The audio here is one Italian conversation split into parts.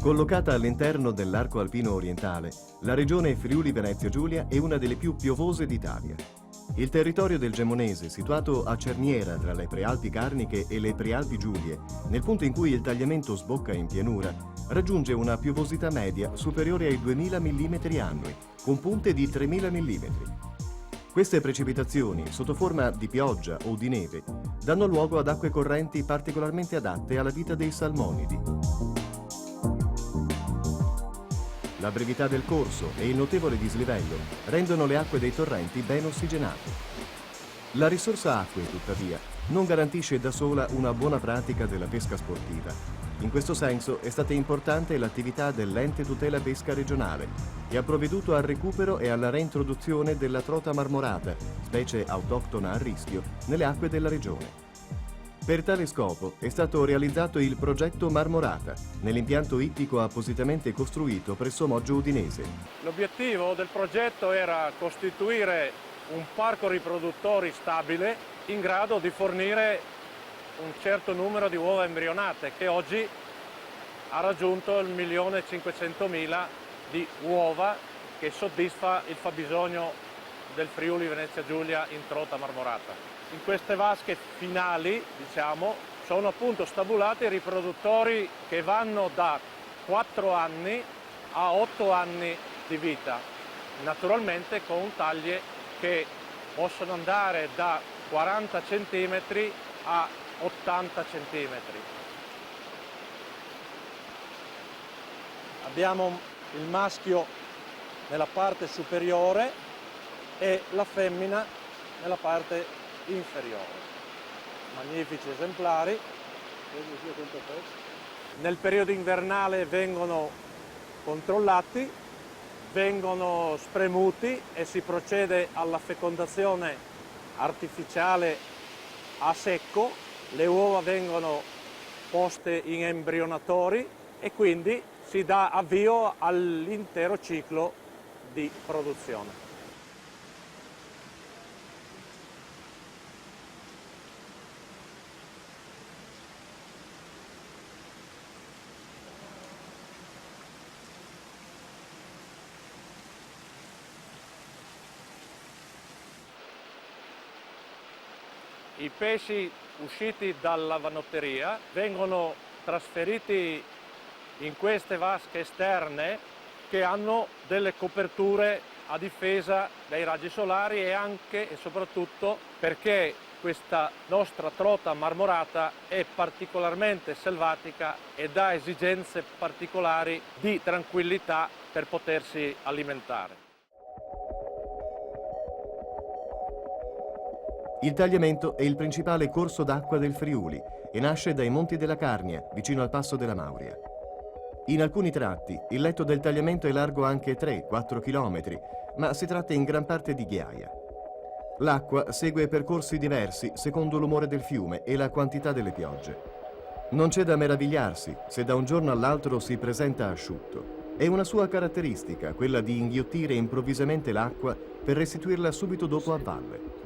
Collocata all'interno dell'arco alpino orientale, la regione Friuli-Venezia Giulia è una delle più piovose d'Italia. Il territorio del Gemonese, situato a cerniera tra le Prealpi Carniche e le Prealpi Giulie, nel punto in cui il tagliamento sbocca in pianura, raggiunge una piovosità media superiore ai 2000 mm annui, con punte di 3000 mm. Queste precipitazioni, sotto forma di pioggia o di neve, danno luogo ad acque correnti particolarmente adatte alla vita dei salmonidi. La brevità del corso e il notevole dislivello rendono le acque dei torrenti ben ossigenate. La risorsa acque, tuttavia, non garantisce da sola una buona pratica della pesca sportiva. In questo senso è stata importante l'attività dell'Ente Tutela Pesca Regionale, che ha provveduto al recupero e alla reintroduzione della trota marmorata, specie autoctona a rischio, nelle acque della regione. Per tale scopo è stato realizzato il progetto Marmorata, nell'impianto ittico appositamente costruito presso Moggio Udinese. L'obiettivo del progetto era costituire un parco riproduttori stabile in grado di fornire un certo numero di uova embrionate, che oggi ha raggiunto il 1.500.000 di uova, che soddisfa il fabbisogno del Friuli Venezia Giulia in trota marmorata. In queste vasche finali, diciamo, sono appunto stabulati riproduttori che vanno da 4 anni a 8 anni di vita, naturalmente con taglie che possono andare da 40 cm a 80 cm. Abbiamo il maschio nella parte superiore e la femmina nella parte inferiore. Magnifici esemplari. Nel periodo invernale vengono controllati, vengono spremuti e si procede alla fecondazione artificiale a secco. Le uova vengono poste in embrionatori e quindi si dà avvio all'intero ciclo di produzione. I pesci usciti dalla vanotteria vengono trasferiti in queste vasche esterne che hanno delle coperture a difesa dai raggi solari e anche e soprattutto perché questa nostra trota marmorata è particolarmente selvatica ed ha esigenze particolari di tranquillità per potersi alimentare. Il tagliamento è il principale corso d'acqua del Friuli e nasce dai Monti della Carnia, vicino al Passo della Mauria. In alcuni tratti il letto del tagliamento è largo anche 3-4 km, ma si tratta in gran parte di ghiaia. L'acqua segue percorsi diversi secondo l'umore del fiume e la quantità delle piogge. Non c'è da meravigliarsi se da un giorno all'altro si presenta asciutto. È una sua caratteristica quella di inghiottire improvvisamente l'acqua per restituirla subito dopo a valle.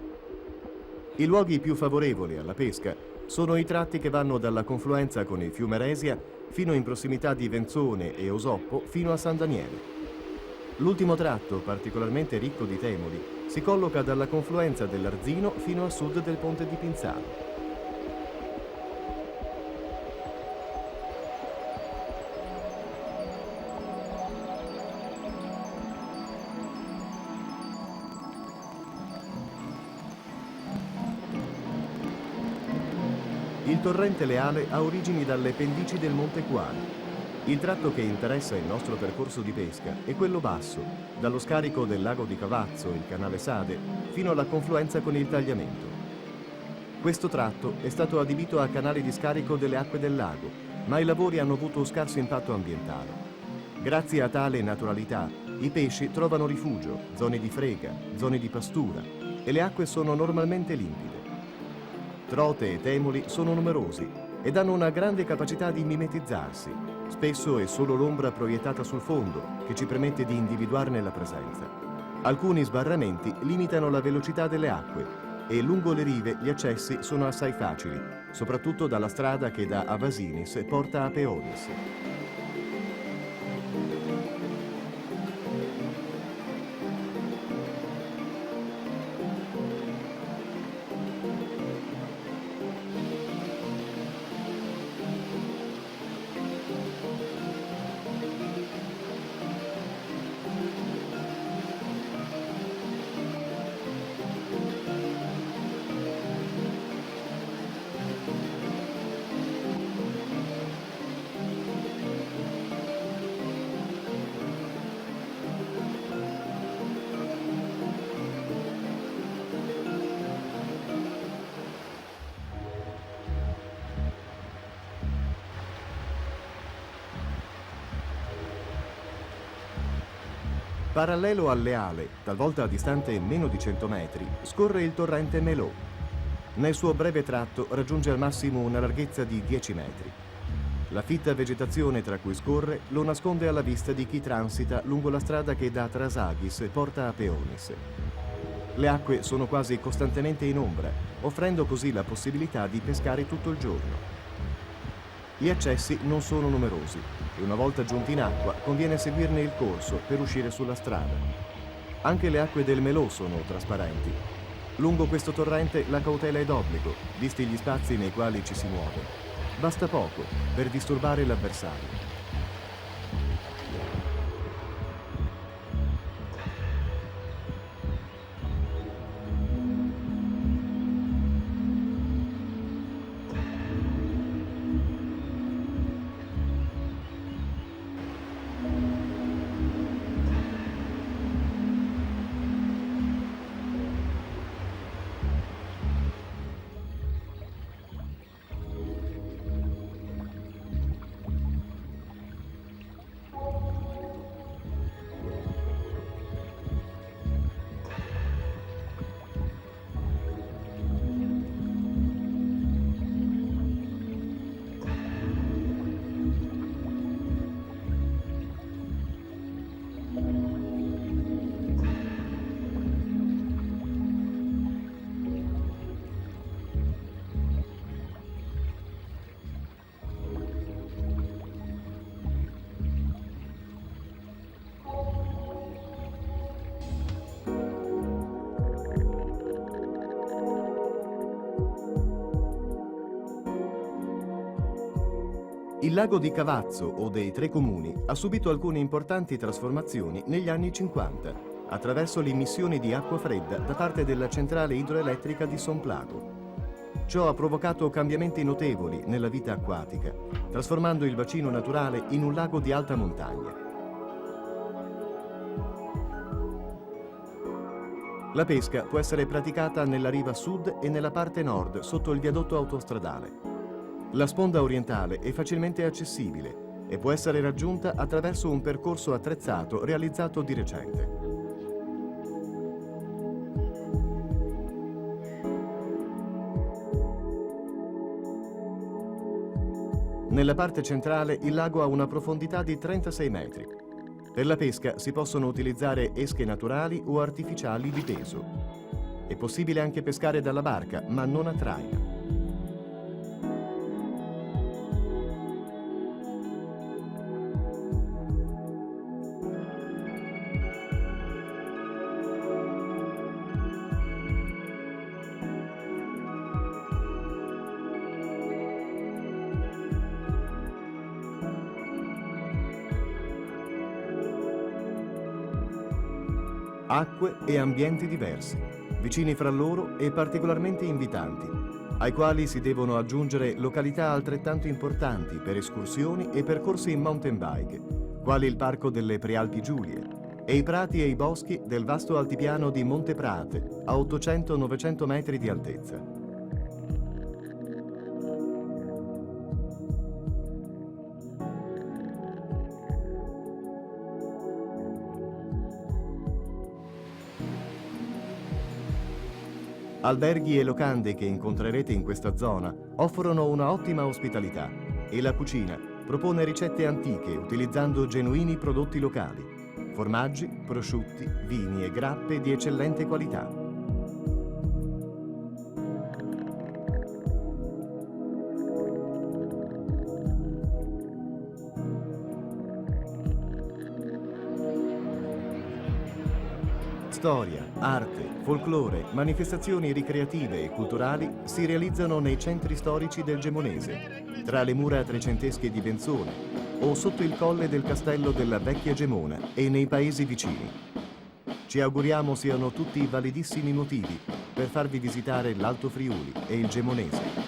I luoghi più favorevoli alla pesca sono i tratti che vanno dalla confluenza con il fiume Resia fino in prossimità di Venzone e Osoppo fino a San Daniele. L'ultimo tratto, particolarmente ricco di temoli, si colloca dalla confluenza dell'Arzino fino a sud del ponte di Pinzano. Il torrente Leale ha origini dalle pendici del Monte Quali. Il tratto che interessa il nostro percorso di pesca è quello basso, dallo scarico del lago di Cavazzo, il canale Sade, fino alla confluenza con il tagliamento. Questo tratto è stato adibito a canale di scarico delle acque del lago, ma i lavori hanno avuto scarso impatto ambientale. Grazie a tale naturalità, i pesci trovano rifugio, zone di frega, zone di pastura e le acque sono normalmente limpide. Trote e temoli sono numerosi ed hanno una grande capacità di mimetizzarsi. Spesso è solo l'ombra proiettata sul fondo che ci permette di individuarne la presenza. Alcuni sbarramenti limitano la velocità delle acque e lungo le rive gli accessi sono assai facili, soprattutto dalla strada che da Avasinis porta a Peonis. Parallelo alle ale, talvolta distante meno di 100 metri, scorre il torrente Melò. Nel suo breve tratto raggiunge al massimo una larghezza di 10 metri. La fitta vegetazione tra cui scorre lo nasconde alla vista di chi transita lungo la strada che da Trasaghis porta a Peonis. Le acque sono quasi costantemente in ombra, offrendo così la possibilità di pescare tutto il giorno. Gli accessi non sono numerosi e una volta giunti in acqua conviene seguirne il corso per uscire sulla strada. Anche le acque del Melò sono trasparenti. Lungo questo torrente la cautela è d'obbligo, visti gli spazi nei quali ci si muove. Basta poco per disturbare l'avversario. Il lago di Cavazzo o dei Tre Comuni ha subito alcune importanti trasformazioni negli anni 50 attraverso l'immissione di acqua fredda da parte della centrale idroelettrica di Somplago. Ciò ha provocato cambiamenti notevoli nella vita acquatica, trasformando il bacino naturale in un lago di alta montagna. La pesca può essere praticata nella riva sud e nella parte nord sotto il viadotto autostradale. La sponda orientale è facilmente accessibile e può essere raggiunta attraverso un percorso attrezzato realizzato di recente. Nella parte centrale il lago ha una profondità di 36 metri. Per la pesca si possono utilizzare esche naturali o artificiali di peso. È possibile anche pescare dalla barca, ma non a traina. Acque e ambienti diversi, vicini fra loro e particolarmente invitanti, ai quali si devono aggiungere località altrettanto importanti per escursioni e percorsi in mountain bike, quali il Parco delle Prealpi Giulie, e i prati e i boschi del vasto altipiano di Monte Prate, a 800-900 metri di altezza. Alberghi e locande che incontrerete in questa zona offrono una ottima ospitalità e la cucina propone ricette antiche utilizzando genuini prodotti locali, formaggi, prosciutti, vini e grappe di eccellente qualità. Storia, arte, folklore, manifestazioni ricreative e culturali si realizzano nei centri storici del Gemonese, tra le mura trecentesche di Benzone o sotto il colle del castello della Vecchia Gemona e nei paesi vicini. Ci auguriamo siano tutti validissimi motivi per farvi visitare l'Alto Friuli e il Gemonese.